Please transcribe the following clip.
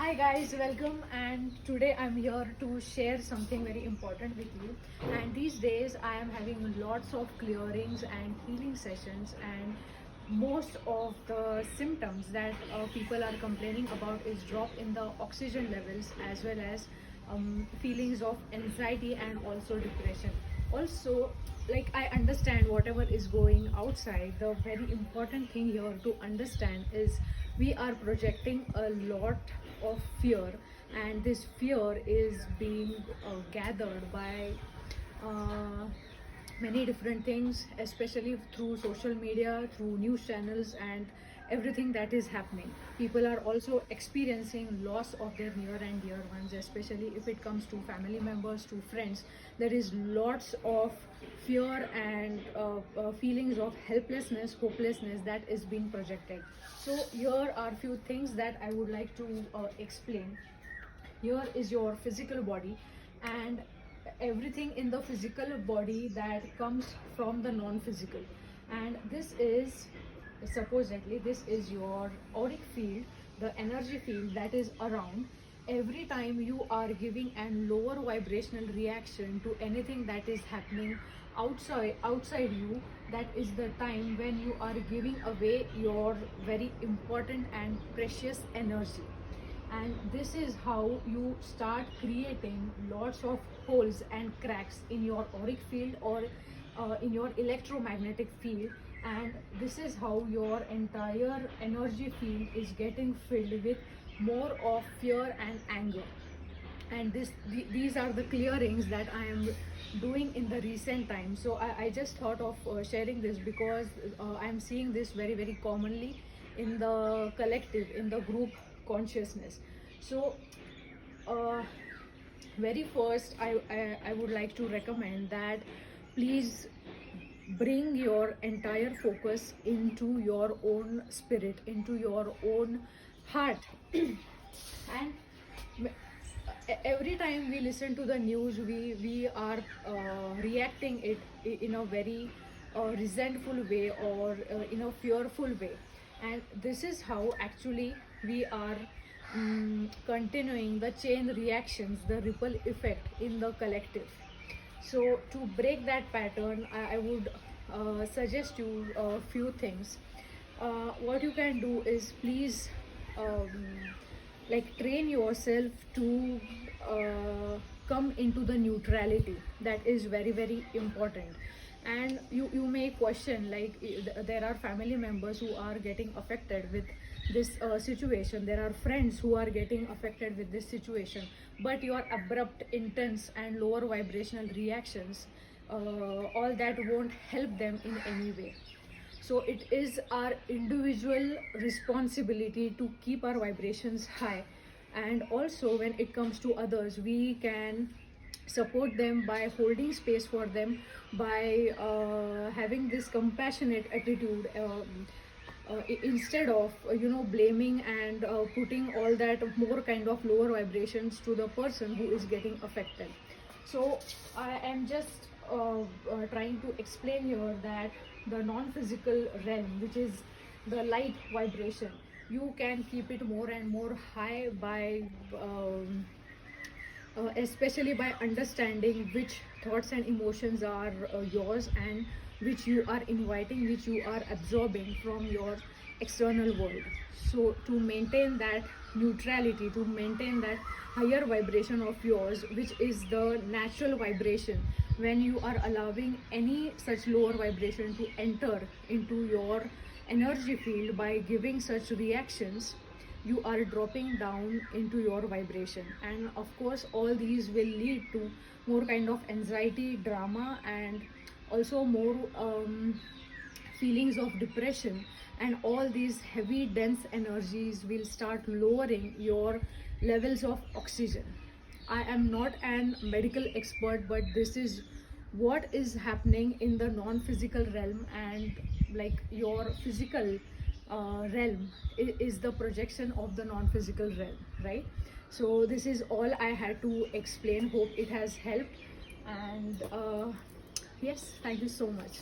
Hi guys, welcome, and today I'm here to share something very important with you. And these days I am having lots of clearings and healing sessions, and most of the symptoms that people are complaining about is drop in the oxygen levels, as well as feelings of anxiety and also depression. Also, like, I understand whatever is going outside. The very important thing here to understand is we are projecting a lot of fear, and this fear is being gathered by uh, many different things, especially through social media, through news channels, and everything that is happening. People are also experiencing loss of their near and dear ones, especially if it comes to family members, to friends. There is lots of fear and feelings of helplessness, hopelessness that is being projected. So here are few things that I would like to explain. Here is your physical body, and everything in the physical body that comes from the non-physical. And this is, supposedly, this is your auric field, the energy field that is around. Every time you are giving a lower vibrational reaction to anything that is happening outside you, that is the time when you are giving away your very important and precious energy. And this is how you start creating lots of holes and cracks in your auric field, or in your electromagnetic field. And this is how your entire energy field is getting filled with more of fear and anger. And these are the clearings that I am doing in the recent time. So I just thought of sharing this, because I am seeing this very very commonly in the collective, in the group consciousness. So uh, very first, I would like to recommend that please bring your entire focus into your own spirit, into your own heart. And every time we listen to the news, we are reacting it in a very resentful way, or in a fearful way. And this is how actually we are continuing the chain reactions, the ripple effect in the collective. So to break that pattern, I would suggest you a few things. What you can do is, please, um, like, train yourself to come into the neutrality. That is very very important. And you may question, like, there are family members who are getting affected with this situation, there are friends who are getting affected with this situation, but your abrupt, intense and lower vibrational reactions, all that won't help them in any way. So it is our individual responsibility to keep our vibrations high. And also, when it comes to others, we can support them by holding space for them, by having this compassionate attitude, instead of blaming and putting all that more kind of lower vibrations to the person who is getting affected. So I am just trying to explain here that the non-physical realm, which is the light vibration, you can keep it more and more high by especially by understanding which thoughts and emotions are yours, and which you are inviting, which you are absorbing from your external world. So to maintain that neutrality, to maintain that higher vibration of yours, which is the natural vibration, when you are allowing any such lower vibration to enter into your energy field by giving such reactions, you are dropping down into your vibration. And of course, all these will lead to more kind of anxiety, drama, and also more feelings of depression. And all these heavy dense energies will start lowering your levels of oxygen. I am not an medical expert, but this is what is happening in the non-physical realm. And like, your physical realm is the projection of the non-physical realm, right? So this is all I had to explain. Hope it has helped. And yes, thank you so much.